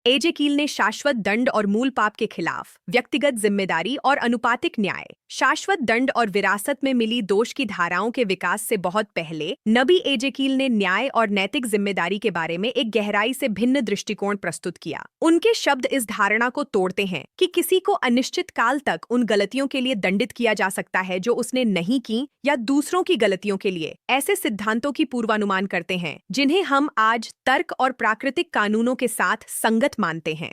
एजे कील ने शाश्वत दंड और मूल पाप के खिलाफ व्यक्तिगत जिम्मेदारी और अनुपातिक न्याय, शाश्वत दंड और विरासत में मिली दोष की धाराओं के विकास से बहुत पहले नबी एजे कील ने न्याय और नैतिक जिम्मेदारी के बारे में एक गहराई से भिन्न दृष्टिकोण प्रस्तुत किया। उनके शब्द इस धारणा को तोड़ते हैं कि किसी को अनिश्चित काल तक उन गलतियों के लिए दंडित किया जा सकता है जो उसने नहीं की, या दूसरों की गलतियों के लिए ऐसे सिद्धांतों की पूर्वानुमान करते हैं जिन्हें हम आज तर्क और प्राकृतिक कानूनों के साथ संगत मानते हैं।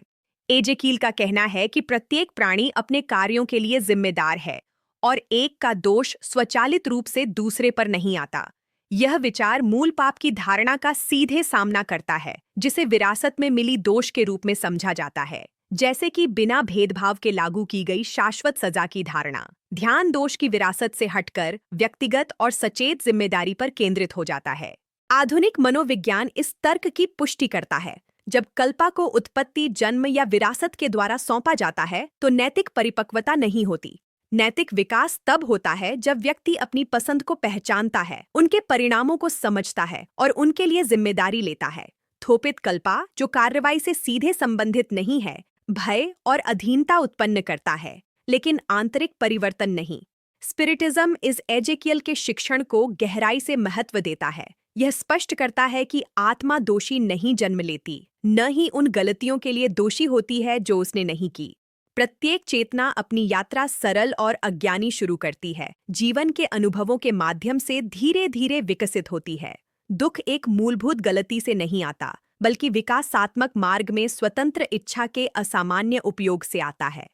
एजे कील का कहना है कि प्रत्येक प्राणी अपने कार्यों के लिए जिम्मेदार है और एक का दोष स्वचालित रूप से दूसरे पर नहीं आता। यह विचार मूल पाप की धारणा का सीधे सामना करता है, जिसे विरासत में मिली दोष के रूप में समझा जाता है, जैसे कि बिना भेदभाव के लागू की गई शाश्वत सजा की धारणा। ध्यान दोष की विरासत से हटकर व्यक्तिगत और सचेत जिम्मेदारी पर केंद्रित हो जाता है। आधुनिक मनोविज्ञान इस तर्क की पुष्टि करता है। जब कल्पा को उत्पत्ति, जन्म या विरासत के द्वारा सौंपा जाता है तो नैतिक परिपक्वता नहीं होती। नैतिक विकास तब होता है जब व्यक्ति अपनी पसंद को पहचानता है, उनके परिणामों को समझता है और उनके लिए जिम्मेदारी लेता है। थोपित कल्पा, जो कार्रवाई से सीधे संबंधित नहीं है, भय और अधीनता उत्पन्न करता है, लेकिन आंतरिक परिवर्तन नहीं। स्पिरिटिज्म इस एजेकियल के शिक्षण को गहराई से महत्व देता है। यह स्पष्ट करता है कि आत्मा दोषी नहीं जन्म लेती, न ही उन गलतियों के लिए दोषी होती है जो उसने नहीं की। प्रत्येक चेतना अपनी यात्रा सरल और अज्ञानी शुरू करती है, जीवन के अनुभवों के माध्यम से धीरे धीरे विकसित होती है। दुख एक मूलभूत गलती से नहीं आता, बल्कि विकासात्मक मार्ग में स्वतंत्र इच्छा के असामान्य उपयोग से आता है।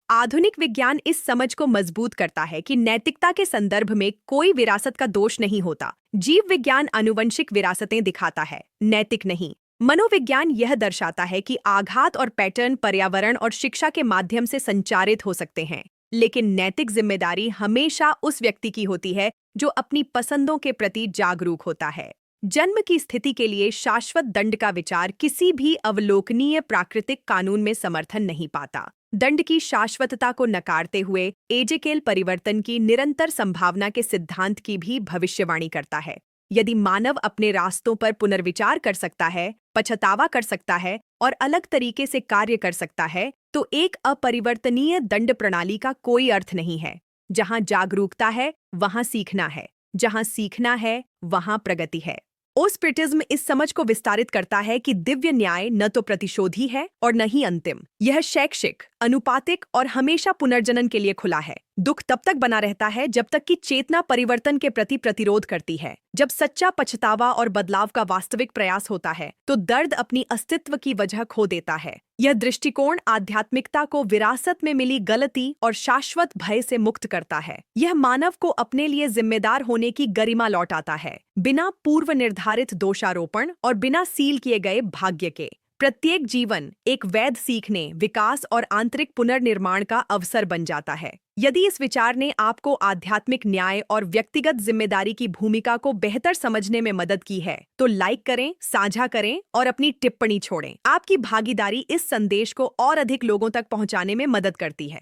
आधुनिक विज्ञान इस समझ को मजबूत करता है कि नैतिकता के संदर्भ में कोई विरासत का दोष नहीं होता। जीव विज्ञान आनुवंशिक विरासतें दिखाता है, नैतिक नहीं। मनोविज्ञान यह दर्शाता है कि आघात और पैटर्न पर्यावरण और शिक्षा के माध्यम से संचारित हो सकते हैं, लेकिन नैतिक जिम्मेदारी हमेशा उस व्यक्ति की होती है जो अपनी पसंदों के प्रति जागरूक होता है। जन्म की स्थिति के लिए शाश्वत दंड का विचार किसी भी अवलोकनीय प्राकृतिक कानून में समर्थन नहीं पाता। दंड की शाश्वतता को नकारते हुए एजेकेल परिवर्तन की निरंतर संभावना के सिद्धांत की भी भविष्यवाणी करता है। यदि मानव अपने रास्तों पर पुनर्विचार कर सकता है, पछतावा कर सकता है और अलग तरीके से कार्य कर सकता है, तो एक अपरिवर्तनीय दंड प्रणाली का कोई अर्थ नहीं है। जहां जागरूकता है, वहां सीखना है। जहां सीखना है, वहां प्रगति है। ओस्प्रिटिज्म इस समझ को विस्तारित करता है कि दिव्य न्याय न तो प्रतिशोधी है और न ही अंतिम। यह शैक्षिक, अनुपातिक और हमेशा पुनर्जनन के लिए खुला है। दुख तब तक बना रहता है जब तक कि चेतना परिवर्तन के प्रति प्रतिरोध करती है। जब सच्चा पछतावा और बदलाव का वास्तविक प्रयास होता है, तो दर्द अपनी अस्तित्व की वजह खो देता है। यह दृष्टिकोण आध्यात्मिकता को विरासत में मिली गलती और शाश्वत भय से मुक्त करता है। यह मानव को अपने लिए जिम्मेदार होने की गरिमा लौटाता है, बिना पूर्व निर्धारित दोषारोपण और बिना सील किए गए भाग्य के। प्रत्येक जीवन एक वैध सीखने, विकास और आंतरिक पुनर्निर्माण का अवसर बन जाता है। यदि इस विचार ने आपको आध्यात्मिक न्याय और व्यक्तिगत जिम्मेदारी की भूमिका को बेहतर समझने में मदद की है, तो लाइक करें, साझा करें और अपनी टिप्पणी छोड़ें। आपकी भागीदारी इस संदेश को और अधिक लोगों तक पहुंचाने में मदद करती है।